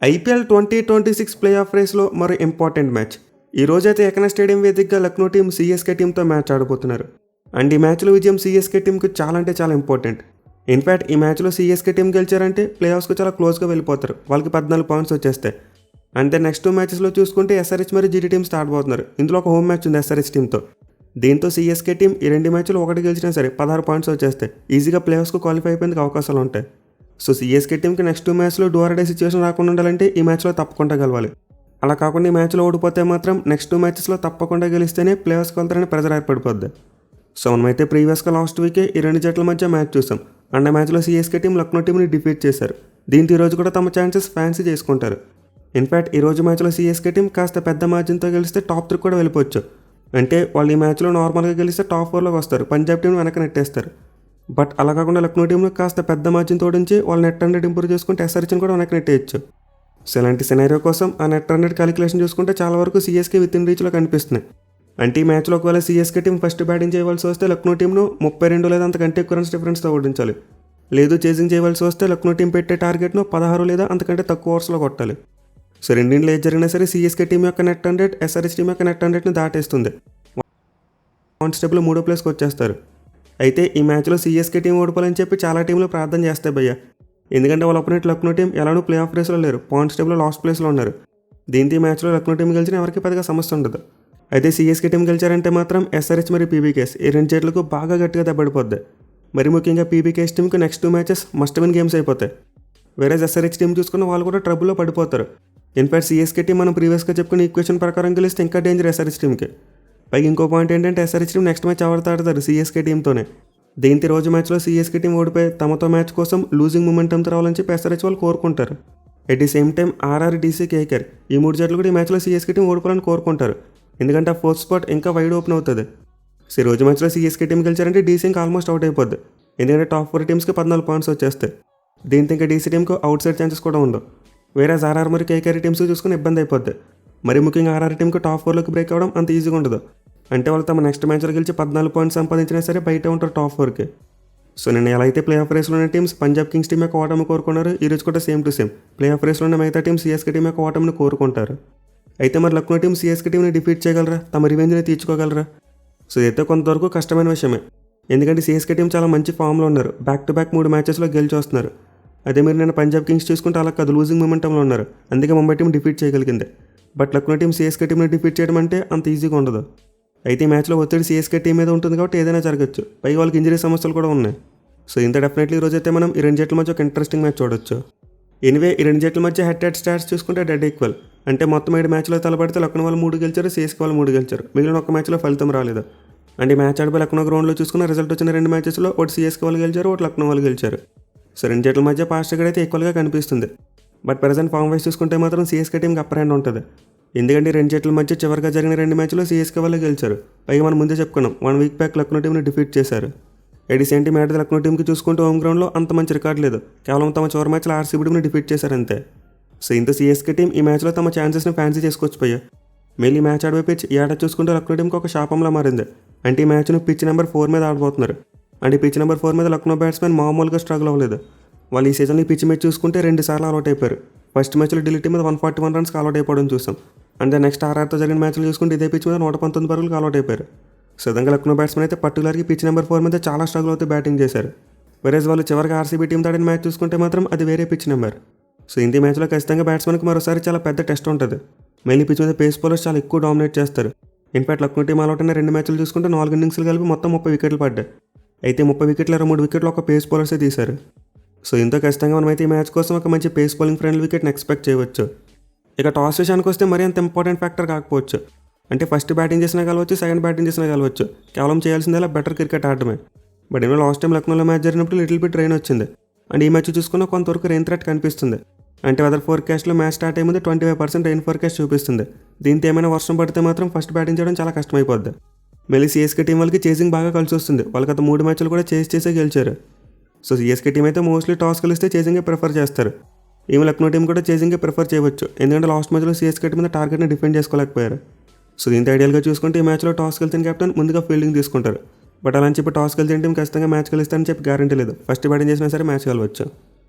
IPL 2026 play of రేస్లో మరో important match. ఈ రోజైతే ఏకనా స్టేడియం వేదికగా లక్నో టీం సిఎస్కే టీంతో మ్యాచ్ ఆడబోతున్నారు. అండ్ ఈ మ్యాచ్లో విజయం సిఎస్కే టీంకు చాలా అంటే చాలా ఇంపార్టెంట్. ఇన్ఫ్యాక్ట్ ఈ మ్యాచ్లో సిఎస్కే టీం గెలిచారంటే ప్లే ఆఫ్స్కు చాలా క్లోజ్గా వెళ్ళిపోతారు. వాళ్ళకి 14 పాయింట్స్ వచ్చేస్తాయి. అంతే నెక్స్ట్ 2 మ్యాచెస్లో చూసుకుంటే ఎస్ఆర్హెచ్ మరియు జీటీ టీమ్స్ ఆడబోతున్నారు. ఇందులో ఒక హోమ్ మ్యాచ్ ఉంది ఎస్ఆర్హెచ్ టీంతో. దీంతో సిఎస్కే టీం ఈ 2 మ్యాచ్లు ఒకటి గెలిచినా సరే 16 పాయింట్స్ వచ్చేస్తాయి. ఈజీగా ప్లే ఆఫ్స్కు క్వాలిఫై అయిపోయేందుకు అవకాశాలు ఉంటాయి. సో సిఎస్కే టీంకి నెక్స్ట్ 2 మ్యాచ్లో డూ ఆర్ డై సిచ్యువేషన్ రాకుండా ఉండాలంటే ఈ మ్యాచ్లో తప్పకుండా గెలవాలి. అలా కాకుండా ఈ మ్యాచ్లో ఓడిపోతే మాత్రం నెక్స్ట్ 2 మ్యాచెస్లో తప్పకుండా గెలిస్తేనే ప్లే ఆఫ్స్కి వెళ్తారని ప్రెజర్ ఏర్పడిపోద్ది. సో మనమైతే ప్రీవియస్గా లాస్ట్ వీకే ఈ 2 జట్ల మధ్య మ్యాచ్ చూసాం. అండ్ ఆ మ్యాచ్లో సిఎస్కే టీం లక్నో టీంని డిఫీట్ చేశారు. దీంతో ఈరోజు కూడా తమ ఛాన్సెస్ ఫ్యాన్సీ చేసుకుంటారు. ఇన్ఫ్యాక్ట్ ఈరోజు మ్యాచ్లో సిఎస్కే టీం కాస్త పెద్ద మార్జిన్తో గెలిస్తే టాప్ 3 కూడా వెళ్ళిపోవచ్చు. అంటే వాళ్ళు ఈ మ్యాచ్లో నార్మల్గా గెలిస్తే టాప్ 4లోకి వస్తారు. పంజాబ్ టీం వెనక నెట్టేస్తారు. బట్ అలా కాకుండా లక్నో టీంలో కాస్త పెద్ద మార్జిన్ తోడించి వాళ్ళు నెట్ హండ్రెడ్ ఇంప్రూవ్ చేసుకుంటే ఎస్ఆర్హెచ్ని కూడా వెనక నెట్టేయచ్చు. సో ఇలాంటి సినారియో కోసం ఆ నెట్ హండ్రెడ్ క్యాలిక్యులేషన్ చూసుకుంటే చాలా వరకు సిఎస్కే విత్ ఇన్ రీచ్లో కనిపిస్తున్నాయి. అంటే ఈ మ్యాచ్లో ఒకవేళ సిఎస్కే టీం ఫస్ట్ బ్యాటింగ్ చేయవలసి వస్తే లక్నో టీంను 32 లేదా అంతకంటే ఎక్కువ రన్స్ డిఫరెన్స్తో ఓడించాలి. లేదు చేసింగ్ చేయవలసి వస్తే లక్నో టీం పెట్టే టార్గెట్ను 16 లేదా అంతకంటే తక్కువ ఓవర్స్లో కొట్టాలి. సో రెండింటిలో ఏది జరిగినా సరే సిఎస్కే టీం యొక్క నెట్ హండ్రెడ్ ఎస్ఆర్హెచ్ టీం యొక్క నెట్ హండ్రెడ్ని దాటేస్తుంది. కానిస్టేబుల్ 3వ ప్లేస్కి వచ్చేస్తారు. అయితే ఈ మ్యాచ్లో సిఎస్కే టీం ఓడిపోవాలని చెప్పి చాలా టీంలు ప్రార్థన చేస్తాయి భయ్య. ఎందుకంటే వాళ్ళ అపోనెంట్ లక్నో టీం ఎలానో ప్లే ఆఫ్ రేస్లో లేరు. పాయింట్స్ టేబుల్లో లాస్ట్ ప్లేస్లో ఉన్నారు. దీంతో ఈ మ్యాచ్లో లక్నో టీం గెలిచిన ఎవరికి పెద్దగా సమస్య ఉండదు. అయితే సిఎస్కే టీం గెలిచారంటే మాత్రం ఎస్ఆర్హెచ్ మరియు పీబీకేఎస్ ఈ 2 జట్లకు బాగా గట్టిగా దెబ్బడిపోద్ది. మరి ముఖ్యంగా పీబీకేఎస్ టీంకి next 2 matches must win games అయిపోతాయి. వేరే ఎస్ఆర్హెచ్ టీం చూసుకున్న వాళ్ళు కూడా ట్రబుల్లో పడిపోతారు. ఇన్ఫాక్ట్ సిఎస్కే టీం మనం ప్రీవియస్గా చెప్పుకున్న ఈక్వేషన్ ప్రకారం గెలిస్తే ఇంకా డేంజర్ ఎస్ఆర్హెచ్ టీంకి. పైకి ఇంకో పాయింట్ ఏంటంటే ఎస్ఆర్హెచ్ టీం నెక్స్ట్ మ్యాచ్ ఎవరితో ఆడతారు సిఎస్కే టీంతోనే. దీంతో రోజు మ్యాచ్లో సిఎస్కే టీం ఓడిపోయి తమతో మ్యాచ్ కోసం లూజింగ్ మూమెంటంతో రావాలని చెప్పి ఎస్ఆర్హెచ్ వాళ్ళు కోరుకుంటారు. At the same time RR, DC, KKR ఈ 3 జట్లు కూడా ఈ మ్యాచ్లో సిఎస్కే టీం ఓడిపోవాలని కోరుకుంటారు. ఎందుకంటే ఆ 4th స్పాట్ ఇంకా వైడ్ ఓపెన్ అవుతుంది. సో ఈ రోజు మ్యాచ్లో సిఎస్కే టీం గెలిచారంటే డీసీ ఇంకా ఆల్మోస్ట్ అవుట్ అయిపోద్ది. ఎందుకంటే టాప్ 4 టీమ్స్కి 14 పాయింట్స్ వచ్చేస్తాయి. దీంతో ఇంకా డీసీ టీంకు అవుట్ సైడ్ ఛాన్సెస్ కూడా ఉండవు. వేరే ఆర్ఆర్ మరియు కేకేఆర్ టీమ్స్కి చూసుకుని ఇబ్బంది అయిపోద్ది. మరి ముఖ్యంగా ఆర్ఆర్ టీంకి టాప్ 4లోకి బ్రేక్ అవ్వడం అంత ఈజీగా ఉండదు. అంటే వాళ్ళు తమ నెక్స్ట్ మ్యాచ్లో గెలిచి 14 పాయింట్స్ సంపాదించినా సరే బయట ఉంటారు టాప్ 4కి. సో నేను ఎలా అయితే ప్లే ఆఫ్ రేస్లో ఉన్న టీమ్స్ పంజాబ్ కింగ్స్ టీం యొక్క ఓటమి కోరుకున్నారు, ఈ రోజు కూడా same to same playoff రేస్లో ఉన్న మిగతా టీం సిఎస్కే టీం యొక్క ఓటమిని కోరుకుంటారు. అయితే మరి లక్నో టీం సిఎస్కే టీంని డిఫీట్ చేయగలరా, తమ రివెంజ్ని తీర్చుకోగలరా? సో ఇదైతే కొంతవరకు కష్టమైన విషయమే. ఎందుకంటే సిఎస్కే టీం చాలా మంచి ఫామ్లో ఉన్నారు. బ్యాక్ టు బ్యాక్ 3 మ్యాచెస్లో గెలిచి వస్తున్నారు. అదే మీరు నేను పంజాబ్ కింగ్స్ చూసుకుంటే అలా కాదు, లూజింగ్ మూమెంటంలో ఉన్నారు. అందుకే ముంబై టీం డిఫీట్ చేయగలిగింది. బట్ లక్నో టీం సిఎస్కే టీంని డిఫీట్ చేయడం అంటే అంత ఈజీగా ఉండదు. అయితే ఈ మ్యాచ్లో ఒత్తిడి సిఎస్కే టీం మీద ఉంటుంది కాబట్టి ఏదైనా జరగచ్చు. పైగా వాళ్ళకి ఇంజరీ సమస్యలు కూడా ఉన్నాయి. సో ఇంత డెఫినెట్లీ ఈరోజు అయితే మనం ఈ 2 జట్ల మధ్య ఒక ఇంట్రెస్టింగ్ మ్యాచ్ చూడొచ్చు. ఎనివే ఈ 2 జట్ల మధ్య హెడ్ హెడ్ స్టాట్స్ చూసుకుంటే డెడ్ ఈక్వల్. అంటే మొత్తం 7 మ్యాచ్లో తలపడితే లక్నో వాళ్ళు 3 గెలిచారు, సిఎస్కే వాళ్ళు 3 గెలిచారు. మిగిలిన ఒక్క మ్యాచ్లో ఫలితం రాలేదు. అంటే ఈ మ్యాచ్ ఆడిపోయి లక్నో గ్రౌండ్లో చూసుకున్న రిజల్ట్ వచ్చిన 2 మ్యాచెస్లో ఒకటి సిఎస్కే వాళ్ళు గెలిచారు, ఒకటి లక్నో వాళ్ళు గెలిచారు. సో 2 జట్ల మధ్య పాస్ట్ రికార్డ్ అయితే ఈక్వల్గా కనిపిస్తుంది. బట్ ప్రెజెంట్ ఫామ్ వైస్ చూసుకుంటే మాత్రం సిఎస్కే టీంకి అప్పర్ హ్యాండ్ ఉంటుంది. ఎందుకంటే 2 జట్ల మధ్య చివరిగా జరిగిన 2 మ్యాచ్లో సిఎస్కే వాళ్ళే గెలిచారు. పైగా మనం ముందే చెప్పుకున్నాం 1 వీక్ బ్యాక్ లక్నో టీంని డిఫీట్ చేశారు. ఎడి సెంటీ మ్యాటర్ లక్నో టీంకి చూసుకుంటే హోమ్ గ్రౌండ్లో అంత మంచి రికార్డ్ లేదు. కేవలం తమ చివరి మ్యాచ్లో ఆర్సీబీ టీంని డిఫీట్ చేశారు అంతే. సో ఇంత సిఎస్కే టీం ఈ మ్యాచ్లో తమ ఛాన్సెస్ని ఫ్యాన్సీ చేసుకోవచ్చు పోయా. మళ్ళీ మ్యాచ్ ఆడిపోయి పిచ్ ఈ ఆట చూసుకుంటే లక్నో టీంకి ఒక శాపంలా మారింది. అంటే ఈ మ్యాచ్ను పిచ్ నెంబర్ 4 మీద ఆడబోతున్నారు. అంటే ఈ పిచ్ నెంబర్ 4 మీద లక్నో బ్యాట్స్మెన్ మామూలుగా స్ట్రగుల్ అవ్వలేదు. వాళ్ళు ఈ సీజన్లో ఈ పిచ్ మ్యాచ్ చూసుకుంటే 2 సార్లు అవుట్ అయిపోయారు. ఫస్ట్ మ్యాచ్లో ఢిల్లీ టీం మీద 141 రన్స్కి అవుట్ అయిపోవడం చూసాం. అంటే నెక్స్ట్ ఆర్ఆర్తో జరిగిన మ్యాచ్లు చూసుకుంటే ఇదే పిచ్ మీద 119 పరుగులకు అవుట్ అయిపోయారు. సో విధంగా లక్నో బ్యాట్స్మెన్ అయితే పర్టికులర్గా పిచ్ నెంబర్ 4 మీద చాలా స్ట్రగుల్ అవుతూ బ్యాటింగ్ చేశారు. వేరేజ్ వాళ్ళు చివరికి ఆర్సీబీ టీం ఆడిన మ్యాచ్ చూసుకుంటే మాత్రం అది వేరే పిచ్ నెంబర్. సో ఇంత మ్యాచ్లో ఖచ్చితంగా బ్యాట్స్మెన్కి మరోసారి చాలా పెద్ద టెస్ట్ ఉంటుంది. మళ్ళీ పిచ్ మీద పేస్ బౌలర్స్ చాలా ఎక్కువ డామినేట్ చేస్తారు. ఇన్ఫాక్ట్ లక్నో టీం అవుట్ అయిన 2 మ్యాచ్లు చూసుకుంటే 4 ఇన్నింగ్స్లు కలిపి మొత్తం 30 వికెట్లు పడ్డాయి. అయితే 30 వికెట్లు 3 వికెట్లు ఒక పేస్ బౌలర్సే తీశారు. సో ఇంత ఖచ్చితంగా మనమైతే ఈ మ్యాచ్ కోసం ఒక మంచి పేస్ బౌలింగ్ ఫ్రెండ్లీ వికెట్ని ఎక్స్పెక్ట్ చేయవచ్చు. ఇక టాస్ విషయానికి వస్తే మరీ అంత ఇంపార్టెంట్ ఫ్యాక్టర్ కాకపోవచ్చు. అంటే ఫస్ట్ బ్యాటింగ్ చేసినా కలవచ్చు, సెకండ్ బ్యాటింగ్ చేసినా కలవచ్చు. కేవలం చేయాల్సిందలా బెటర్ క్రికెట్ ఆడటమే. బట్ ఏమో లాస్ట్ టైం లక్నోలో మ్యాచ్ జరిగినప్పుడు లిటిల్ బిట్ రెయిన్ వచ్చింది. అండ్ ఈ మ్యాచ్ చూసుకున్న కొంతవరకు రెయిన్ థ్రెట్ కనిపిస్తుంది. అంటే వెదర్ ఫోర్కాస్ట్లో మ్యాచ్ స్టార్ట్ అయ్యే ముందు 25% రెయిన్ ఫోర్కాస్ట్ చూపిస్తుంది. దీంతో ఏమైనా వర్షం పడితే మాత్రం ఫస్ట్ బ్యాటింగ్ చేయడం చాలా కష్టమైపోద్ది. మళ్ళీ సిఎస్కే టీం వాళ్ళకి చేసింగ్ బాగా కలిసి వస్తుంది. వాళ్ళకి గత 3 మ్యాచ్లు కూడా చేసే గెలిచారు. సో సిఎస్కే టీం అయితే మోస్ట్లీ టాస్ కలిస్తే చేసింగే ప్రిఫర్ చేస్తారు. ఈమె లక్నో టీం కూడా చేసింగే ప్రిఫర్ చేయవచ్చు. ఎందుకంటే లాస్ట్ మ్యాచ్లో సిఎస్కే టీం మీద టార్గెట్ని డిఫెండ్ చేసుకోలేకపోయారు. సో దీంతో ఐడియల్గా చూసుకుంటే ఈ మ్యాచ్లో టాస్ గెలిచిన కెప్టెన్ ముందుగా ఫీల్డింగ్ తీసుకుంటారు. బట్ అలా అని చెప్పి టాస్ గెలిచిన టీం ఖచ్చితంగా మ్యాచ్ గెలుస్తారని చెప్పి గ్యారంటీ లేదు. ఫస్ట్ బ్యాటింగ్ చేసినా సరే మ్యాచ్ గెలవచ్చు.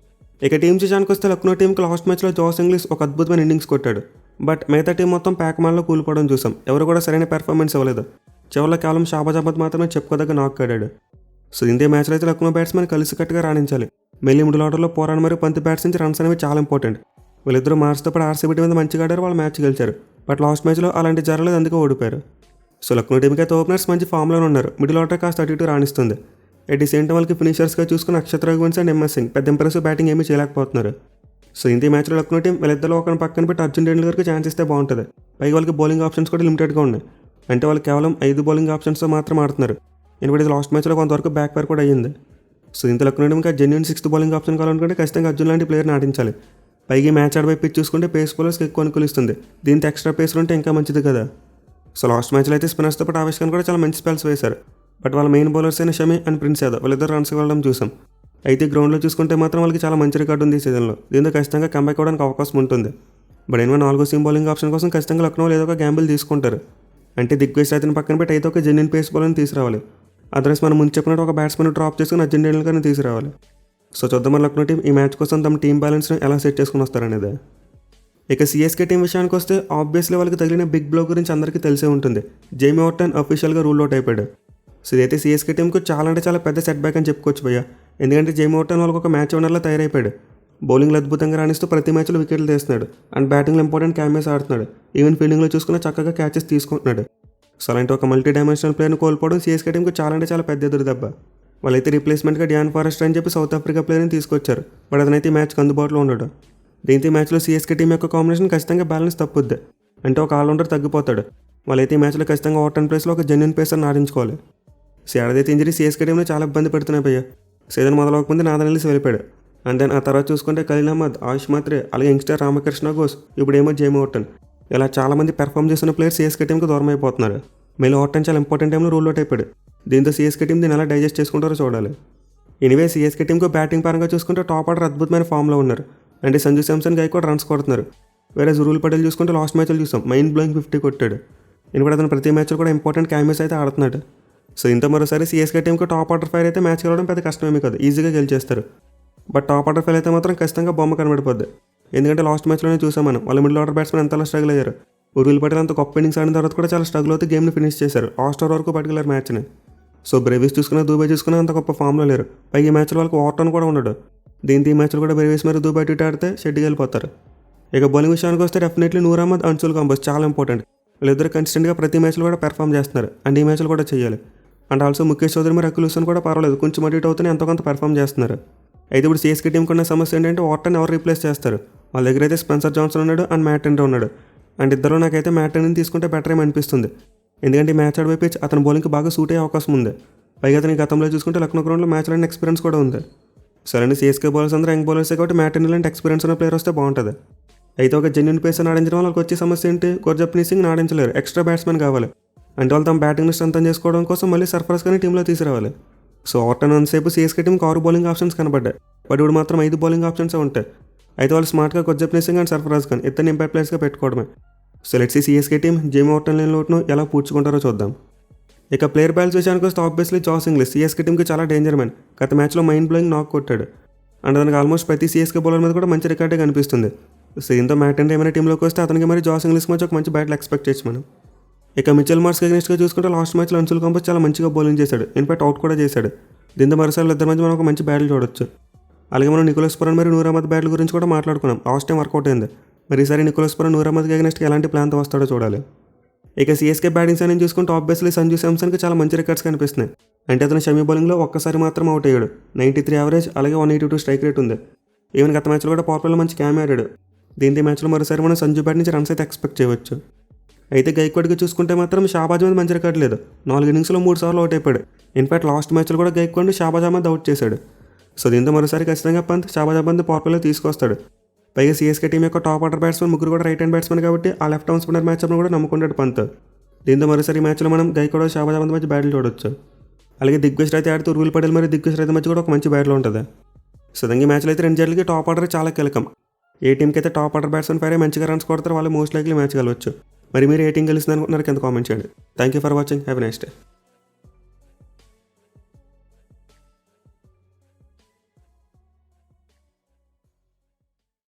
ఇక టీం విషయానికి వస్తే లక్నో టీంకి లాస్ట్ మ్యాచ్లో జాస్ ఇంగ్లీష్ ఒక అద్భుతమైన ఇన్నింగ్స్ కొట్టాడు. బట్ మిగతా టీం మొత్తం ప్యాక్మాన్లో కూలిపోవడం చూసాం. ఎవరు కూడా సరైన పెర్ఫార్మెన్స్ ఇవ్వలేదు. చివరిలో కేవలం షాబాజ్ అహ్మద్ మాత్రమే చెప్పుకోదగ్గ నాక్ ఆడాడు. సో ఇంతే మ్యాచ్లో అయితే లక్నో బ్యాట్స్మెన్ కలిసికట్టుగా రాణించాలి. మెల్లి మిడిల్ ఆర్డర్లో పోరాన్ మరియు పంత్ బ్యాట్స్ నుంచి రన్స్ అనేవి చాలా ఇంపార్టెంట్. వీళ్ళిద్దరూ మార్చితో పాటు ఆర్సీబీ టీం మీద మంచిగా ఆడారు, వాళ్ళు మ్యాచ్ గెలిచారు. బట్ లాస్ట్ మ్యాచ్లో అలాంటి జరగలేదు, అందుకే ఓడిపోయారు. సో లక్నో టీంకి అయితే ఓపెనర్స్ మంచి ఫామ్లోనే ఉన్నారు. మిడిల్ ఆర్డర్ కాస్త అటు ఇటు రాణిస్తుంది. ఎట్ ది సేమ్ టైం వాళ్ళకి ఫినిషర్స్గా చూసుకుని అక్షత్ రఘువంశ్ అండ్ ఎంఎస్ సింగ్ పెద్ద ఇంప్రెసివ్ బ్యాటింగ్ ఏమీ చేయలేకపోతున్నారు. సో ఇంతే మ్యాచ్లో లక్నో టీం వీళ్ళిద్దరిలో ఒకరిని పక్కన పెట్టి అర్జున్ టెండూల్కర్కి ఛాన్స్ ఇస్తే బాగుంటుంది. పైగా వాళ్ళకి బౌలింగ్ ఆప్షన్స్ కూడా లిమిటెడ్గా ఉన్నాయి. అంటే వాళ్ళు కేవలం 5 బౌలింగ్ ఆప్షన్స్తో మాత్రం ఆడుతున్నారు. ఎందుకంటే ఇది లాస్ట్ మ్యాచ్లో కొంతవరకు బ్యాక్ ఫైర్ కూడా అయ్యింది. సో ఇంత లక్నో టీంకి జెన్యూన్ 6th బౌలింగ్ ఆప్షన్ కావాలనుకుంటే ఖచ్చితంగా అర్జున్ లాంటి ప్లేయర్ని ఆడించాలి. పైగా మ్యాచ్ ఆడిపోయి పిచ్ చూసుకుంటే పేస్ బౌలర్స్కి ఎక్కువ అనుకూలిస్తుంది. దీంతో ఎక్స్ట్రా పేసర్ ఉంటే ఇంకా మంచిది కదా. సో లాస్ట్ మ్యాచ్లో అయితే స్పిన్నర్స్తో పాటు ఆవేశ్ కూడా చాలా మంచి స్పెల్స్ వేశారు. బట్ వాళ్ళ మెయిన్ బౌలర్స్ అయిన షమి అండ్ ప్రిన్స్ యాదవ్ వాళ్ళిద్దరు రన్స్ ఇవ్వడం చూసాం. అయితే గ్రౌండ్లో చూసుకుంటే మాత్రం వాళ్ళకి చాలా మంచి రికార్డు ఉంది ఈ సీజన్లో. దీంతో ఖచ్చితంగా కంబ్యాక్ అవ్వడానికి అవకాశం ఉంటుంది. బట్ ఎనిమిది 4వ సీమ్ బౌలింగ్ ఆప్షన్ కోసం ఖచ్చితంగా లక్నో ఏదో ఒక గ్యాంబుల్ తీసుకుంటారు. అంటే దిగ్విజయ్ రైతుని పక్కన పెట్టి అయితే ఒక జెన్యూన్ పేస్ బౌలర్ని తీసుకురావాలి. అదర్స్ మనం ముందు చెప్పినట్టు ఒక బ్యాట్స్మెన్ డ్రాప్ చేసుకుని అర్జున్ టెండూల్కర్ని తీసుకురావాలి. సో చూద్దాం మన లక్నో టీం ఈ మ్యాచ్ కోసం తమ టీం బ్యాలెన్స్ని ఎలా సెట్ చేసుకుని వస్తారనేది. ఇక సిఎస్కే టీం విషయానికి వస్తే ఆబ్వియస్లీ వాళ్ళకి తగిలిన బిగ్ బ్లో గురించి అందరికీ తెలిసే ఉంటుంది. జేమీ వార్టన్ అఫీషియల్గా రూల్ అవుట్ అయిపోయాడు. సో ఇదైతే సిఎస్కే టీంకు చాలా అంటే చాలా పెద్ద సెట్ బ్యాక్ అని చెప్పుకోవచ్చు భయ్య. ఎందుకంటే జేమీ వార్టన్ వాళ్ళకి ఒక మ్యాచ్ విన్నర్లా తయారైపోయాడు. బౌలింగ్లో అద్భుతంగా రాణిస్తూ ప్రతి మ్యాచ్లో వికెట్లు తీస్తున్నాడు. అండ్ బ్యాటింగ్లో ఇంపార్టెంట్ క్యామెస్ ఆడుతున్నాడు. ఈవెన్ ఫీల్డింగ్లో చూసుకున్న చక్కగా క్యాచెస్ తీసుకుంటున్నాడు. సో అలాంటి ఒక మల్టీ డైమెన్షనల్ ప్లేయర్ని కోల్పోవడం సిఎస్కే టీంకు చాలా అంటే చాలా పెద్ద ఎదురు దెబ్బ. వాళ్ళైతే రీప్లేస్మెంట్గా డ్యాన్ ఫారెస్ట్ అని చెప్పి సౌత్ ఆఫ్రికా ప్లేయర్ని తీసుకొచ్చారు. బట్ అతనైతే ఈ మ్యాచ్కి అందుబాటులో ఉండడు. దీంతో ఈ మ్యాచ్లో సిఎస్కే టీం యొక్క కాంబినేషన్ ఖచ్చితంగా బ్యాలెన్స్ తప్పుద్ది. అంటే ఒక ఆల్రౌండర్ తగ్గిపోతాడు. వాళ్ళైతే ఈ మ్యాచ్లో ఖచ్చితంగా వార్టన్ ప్లేస్లో ఒక జెన్యూన్ పేసర్ని ఆడించుకోవాలి. సో ఏడాదైతే ఇంజరీ సిఎస్కే టీంలో చాలా ఇబ్బంది పెడుతున్నాయి భయ్య. సీజన్ మొదలవకముందే నాదన్ ఎల్లిస్ వెళ్ళిపోయాడు. అండ్ దెన్ ఆ తర్వాత చూసుకుంటే ఖలీల్ అహ్మద్, ఆయుష్ మాత్రే, అలాగే యంగ్స్టర్ రామకృష్ణ ఘోష్, ఇప్పుడేమో జేమీ వార్టన్, ఇలా చాలామంది పెర్ఫామ్ చేస్తున్న ప్లేయర్స్ సిఎస్కే టీంకి దూరం అయిపోతున్నారు. మళ్ళీ వార్టన్ చాలా ఇంపార్టెంట్ టైంలో రూల్ అవుట్ అయిపోయాడు. దీంతో సిఎస్కే టీం దీన్ని ఎలా డైజెస్ట్ చేసుకుంటారో చూడాలి. ఎనీవే సిఎస్కే టీంకు బ్యాటింగ్ పరంగా చూసుకుంటే టాప్ ఆర్డర్ అద్భుతమైన ఫామ్లో ఉన్నారు. అంటే సంజు శాంసన్ గైక్వాడ్ రన్స్ కొడుతున్నారు. వేరే జురూల్ పటేల్ చూసుకుంటే లాస్ట్ మ్యాచ్లో చూసాం మైండ్ బ్లోయింగ్ 50 కొట్టాడు. ఎందుకంటే అతను ప్రతి మ్యాచ్లో కూడా ఇంపార్టెంట్ క్యామెస్ అయితే ఆడుతున్నాడు. సో ఇంత మరోసారి సిఎస్కే టీంకు టాప్ ఆర్డర్ ఫైర్ అయితే మ్యాచ్ గెలవడం పెద్ద కష్టమేమీ కాదు, ఈజీగా గెలిచేస్తారు. బట్ టాప్ ఆర్డర్ ఫైర్ అయితే మాత్రం ఖచ్చితంగా బొమ్మ కనబడిపోద్ది. ఎందుకంటే లాస్ట్ మ్యాచ్లోనే చూసాం మనం వాళ్ళ మిడిల్ ఆర్డర్ బ్యాట్స్మెన్ ఎంతలా స్ట్రగుల్ అయ్యారు. జురూల్ పటేల్ అంత గొప్ప ఇన్నింగ్స్ ఆడిన తర్వాత కూడా చాలా స్ట్రగుల్ అవుతూ గేమ్ని ఫినిష్ చేశారు లాస్ట్ ఓవర్ వరకు పర్టికులర్ మ్యాచ్ని. సో బ్రేవిస్ చూసుకున్నా దుబాయ్ చూసుకున్నా అంత గొప్ప ఫామ్లో లేరు. పైగా ఈ మ్యాచ్లో వాళ్ళకి వార్టన్ కూడా ఉండడు. దీంతో ఈ మ్యాచ్లో కూడా బ్రేవిస్ మరియు దుబాయ్ ఇటు ఆడితే షెడ్కి వెళ్ళిపోతారు. ఇక బౌలింగ్ విషయానికి వస్తే డెఫినెట్లీ నూర్ అహ్మద్, అన్సుల్ కాంబోస్ చాలా ఇంపార్టెంట్. వీళ్ళిద్దరు కన్సిస్టెంట్గా ప్రతి మ్యాచ్లో కూడా పెర్ఫామ్ చేస్తున్నారు. అండ్ ఈ మ్యాచ్లో కూడా చేయాలి. అండ్ ఆల్సో ముఖేష్ చౌదరి మరియు అకుల్ హుసేన్ కూడా పర్వాలేదు, కొంచెం అటు ఇటు అవుతూనే ఎంతో కొంత పెర్ఫామ్ చేస్తున్నారు. అయితే ఇప్పుడు సిఎస్కే టీంకి ఉన్న సమస్య ఏంటంటే వార్టన్ ఎవరు రీప్లేస్ చేస్తారు. వాళ్ళ దగ్గర అయితే స్పెన్సర్ జాన్సన్ ఉన్నాడు అండ్ మ్యాట్ హెన్రీ ఉన్నాడు. అండ్ ఇద్దరు నాకైతే మ్యాట్ హెన్రీని తీసుకుంటే బెటర్ ఏమి అనిపిస్తుంది. ఎందుకంటే ఈ మ్యాచ్ ఆడిపోయి పిచ్ అతని బౌలింగ్కి బాగా సూట్ అయ్యే అవకాశం ఉంది. పైగా అతని గతంలో చూసుకుంటే లక్నో గ్రౌండ్లో మ్యాచ్ ఆడిన ఎక్స్పీరియన్స్ కూడా ఉంది. సరే సిఎస్కే బౌలర్స్ అందరూ యంగ్ బౌలర్సే కాబట్టి మ్యాట్ హెన్రీ లాంటి ఎక్స్పీరియన్స్ ఉన్న ప్లేయర్ వస్తే బాగుంటుంది. అయితే ఒక జెన్యూన్ పేసర్ని ఆడించడం వాళ్ళకి వచ్చే సమస్య ఏంటి, గుర్జప్రీత్ సింగ్ ఆడించలేరు, ఎక్స్ట్రా బ్యాట్స్మెన్ కావాలి. అంటే వాళ్ళు తమ బ్యాటింగ్ని స్ట్రెంథన్ చేసుకోవడం కోసం మళ్ళీ సర్ఫరాజ్ కానీ టీంలో తీసుకురావాలి. సో వార్టన్ అంతసేపు సిఎస్కే టీంకి 6 బౌలింగ్ ఆప్షన్స్ కనబడ్డాయి. బట్ ఇప్పుడు మాత్రం 5 బౌలింగ్ ఆప్షన్స్ ఉంటాయి. అయితే వాళ్ళు స్మార్ట్గా గుర్జప్రీత్ సింగ్ అండ్ సర్ఫరాజ్ ఖాన్ ఇద్దరిని ఇంపాక్ట్ ప్లేయర్స్గా పెట్టుకోవడమే. So let's see CSK team Jamie Overton లేని లోటును ఎలా పూడ్చుకుంటారో చూద్దాం. ఇక ప్లేయర్ బ్యాలెన్స్ విషయానికి వస్తే ఆబ్వియస్లీ జాస్ ఇంగ్లీష్ సిఎస్కే టీంకి చాలా డేంజర్ మ్యాన్. గత మ్యాచ్లో మైండ్ బ్లోయింగ్ నాక్ కొట్టాడు. అండ్ దానికి ఆల్మోస్ట్ ప్రతి సిఎస్కే బౌలర్ మీద కూడా మంచి రికార్డే కనిపిస్తుంది. సో ఇంత మ్యాట్ హెన్రీ ఏమైనా టీంలోకి వస్తే అతనికి మరి జాస్ ఇంగ్లీష్ మధ్య ఒక మంచి బ్యాటిల్ ఎక్స్పెక్ట్ చేయొచ్చు మనం. ఇక మిచెల్ మార్ష్ అగెన్స్ట్గా చూసుకుంటే లాస్ట్ మ్యాచ్లో అన్సుల్ కాంబోస్ చాలా మంచిగా బౌలింగ్ చేశాడు, ఇన్ఫాక్ట్ అవుట్ కూడా చేశాడు. దీంతో మరోసారి ఇద్దరి మధ్య మనం ఒక మంచి బ్యాటిల్ చూడొచ్చు. అలాగే మనం నికోలస్ పురాన్ మరియు నూర్ అహ్మద్ బ్యాటిల్ గురించి కూడా మాట్లాడుకున్నాం. లాస్ట్ టైం వర్కౌట్ అయింది. మరి ఈసారి నికోలస్ పురాన్ నూర్ అహ్మద్కి అగెన్స్ట్గా ఎలాంటి ప్లాన్తో వస్తాడో చూడాలి. ఇక సిఎస్కే బ్యాటింగ్స్ అని చూసుకుంటే ఆబ్వియస్లీ సంజు శాంసన్కి చాలా మంచి రికార్డ్స్ కనిపిస్తున్నాయి. అంటే అతను షమీ బౌలింగ్లో ఒక్కసారి మాత్రం అవుట్ అయ్యాడు. 93 యావరేజ్, అలాగే 182 స్ట్రైక్ రేట్ ఉంది. ఈవెన్ గత మ్యాచ్లో కూడా పవర్ప్లేలో మంచి క్యామ్ ఆడాడు. దీంతో ఈ మ్యాచ్లో మరోసారి మనం సంజు బ్యాట్ నుంచి రన్స్ అయితే ఎక్స్పెక్ట్ చేయవచ్చు. అయితే గైక్వాడ్కి చూసుకుంటే మాత్రం షాబాజ్ మీద మంచి రికార్డ్ లేదు. 4 ఇన్నింగ్స్లో 3 సార్లు అవుట్ అయిపోయాడు. ఇన్ఫాక్ట్ లాస్ట్ మ్యాచ్లో కూడా గైక్వాడ్ షాబాజ్ అహ్మద్ అవుట్ చేశాడు. సో దీంతో మరోసారి ఖచ్చితంగా పంత్ షాబాజ్ అహ్మద్ పవర్ప్లేలో తీసుకొస్తాడు. పైగా సిఎస్కే టీం యొక్క టాప్ ఆర్డర్ బ్యాట్స్మెన్ ముగ్గురు కూడా రైట్ హ్యాండ్ బ్యాట్స్మెన్ కాబట్టి ఆ లెఫ్ట్ ఆర్మ్ స్పిన్నర్ మ్యాచ్ అప్పుడు కూడా నమ్ముకుంటాడు పంత్. దీంతో మరోసారి ఈ మ్యాచ్లో మనం గైక్వాడ్ షాబాజ్ అహ్మద్ మధ్య బ్యాటిల్ చూడొచ్చు. అలాగే దిగ్విజయ్ రైతు ఆడుతూ జురూల్ పటేల్ మరియు దిగ్విజయ్ రైతు మధ్య కూడా ఒక మంచి బ్యాటిల్ ఉంటుంది. సో ఈ మ్యాచ్లో అయితే 2 జట్లకి టాప్ ఆర్డర్ చాలా కీలకం. ఏ టీంకి అయితే టాప్ ఆర్డర్ బ్యాట్స్మెన్ ఫైరే మంచిగా రన్స్ కొడతారు వాళ్ళు మోస్ట్ లైక్లీ మ్యాచ్ గెలవచ్చు. మరి మీరు ఏ టీం గెలుస్తుంది అనుకుంటున్నారు కింద కామెంట్ చేయండి. Thank you for watching, have a nice day.